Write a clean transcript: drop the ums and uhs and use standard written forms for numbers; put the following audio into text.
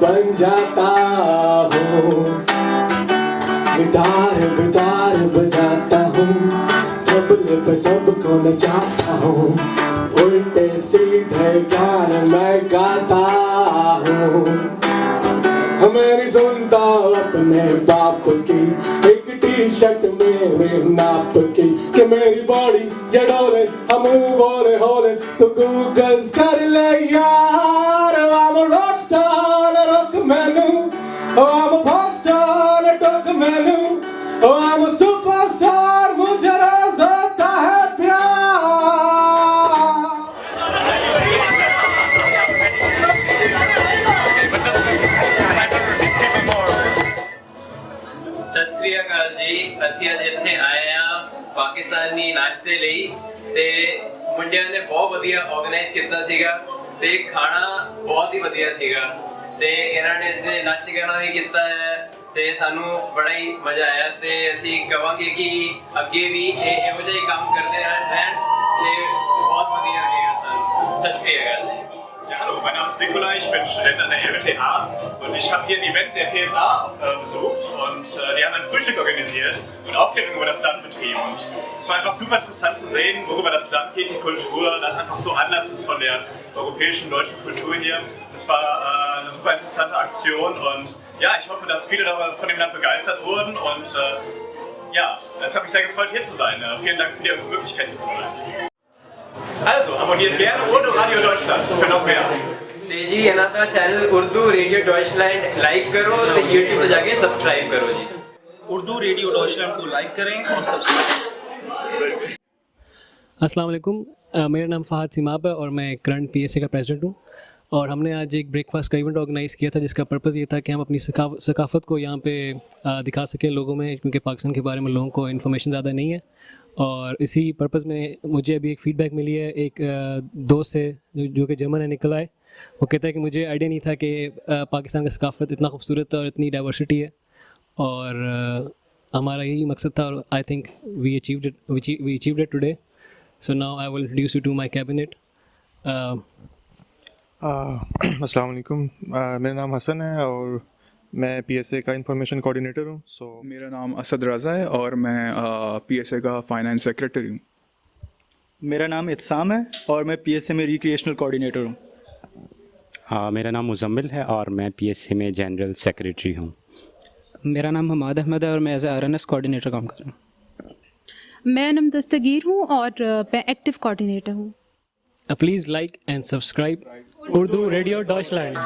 बन जाता हूँ, गिटार गिटार बजाता हूँ, तबले पे सबको नचाता हूँ, उल्टे सीधे गाने मैं गाता हूँ। मैं नहीं सुनता अपने बाप की एक टी शर्ट मेरे नाप की, कि मेरी बॉडी ये डोले हम बोले होले तो गूगल कर ले यार। I'm a rock star, a rock menu. Oh, I'm a pop star, a rock menu. Oh, I'm a superstar, मुझे रोज होता है प्यार। ਸਤਿ ਸ੍ਰੀ ਅਕਾਲ ਜੀ। ਅਸੀਂ ਅੱਜ ਇੱਥੇ ਆਏ ਆ ਪਾਕਿਸਤਾਨੀ ਨਾਸ਼ਤੇ ਲਈ ਤੇ ਮੁੰਡਿਆਂ ਨੇ ਬਹੁਤ ਵਧੀਆ ਆਰਗੇਨਾਈਜ਼ ਕੀਤਾ ਸੀਗਾ ਤੇ ਖਾਣਾ ਬਹੁਤ ਹੀ ਵਧੀਆ ਸੀਗਾ ਤੇ ਇਹਨਾਂ ਨੇ ਇੱਥੇ ਨੱਚ ਗਾਣਾ ਵੀ ਕੀਤਾ ਹੈ ਤੇ ਸਾਨੂੰ ਬੜਾ ਹੀ ਮਜ਼ਾ ਆਇਆ ਤੇ ਅਸੀਂ ਕਹਾਂਗੇ ਕਿ ਅੱਗੇ ਵੀ ਇਹੋ ਜਿਹੇ ਕੰਮ ਕਰਦੇ ਰਹਿਣ ਤੇ ਬਹੁਤ ਵਧੀਆ ਲੱਗੇਗਾ ਸਾਨੂੰ। ਸਤਿ ਸ੍ਰੀ ਅਕਾਲ ਜੀ। Ja, hallo, mein Name ist Nikolai, ich bin Student an der LWTA und ich habe hier ein Event der PSA besucht und die haben ein Frühstück organisiert und Aufklärung über das Land betrieben und es war einfach super interessant zu sehen, worüber das Land geht, die Kultur, das einfach so anders ist von der europäischen, deutschen Kultur hier. Es war eine super interessante Aktion und ja, ich hoffe, dass viele von dem Land begeistert wurden und ja, es hat mich sehr gefreut, hier zu sein. Vielen Dank für die Möglichkeit, hier zu sein. Also, abonniert gerne Urdu Radio Deutschland für noch mehr. ਤੇ ਜੀ ਇਹਨਾਂ ਦਾ channel Urdu radio ਡॉयचलैंड like ਕਰੋ ਤੇ YouTube ਤੇ जाके subscribe करो जी। Urdu radio डॉयचलैंड को like करें और सब्सक्राइब। अस्सलाम वालेकुम, मेरा नाम फ़हद सिमाब है और मैं करंट PSA का प्रेसिडेंट हूँ। और हमने आज एक ब्रेकफास्ट का इवेंट ऑर्गेनाइज़ किया था जिसका पर्पज़ ये था कि हम अपनी सकाफ़त को यहाँ पे दिखा सकें लोगों में, क्योंकि पाकिस्तान के बारे में लोगों को इन्फॉर्मेशन ज़्यादा नहीं है। और इसी पर्पज़ में मुझे अभी एक फ़ीडबैक मिली है एक दोस्त से जो कि जर्मन है, निकला है। वो कहता है कि मुझे आइडिया नहीं था कि पाकिस्तान का सकाफ़त इतना खूबसूरत और इतनी डाइवर्सिटी है और हमारा यही मकसद था और I think we achieved it today. So now I will introduce you to my cabinet. अस्सलाम वालेकुम, मेरा नाम हसन है और मैं PSA का इंफॉर्मेशन कोऑर्डिनेटर हूँ। मेरा नाम असद रज़ा है और मैं PSA का फाइनेंस सेक्रेटरी हूँ। मेरा नाम इत्साम है और मैं PSA में रिक्रिएशनल कोऑर्डिनेटर हूँ। मेरा नाम मुजम्मिल है और मैं PSA में जनरल सेक्रेटरी हूँ। मेरा नाम हमाद अहमद है और मैं एज ए RNS कोऑर्डिनेटर काम कर रहा हूँ। मैं नम दस्तगीर हूँ और मैं एक्टिव कोऑर्डिनेटर हूँ। Please like and subscribe Urdu radio डॉयचलैंड।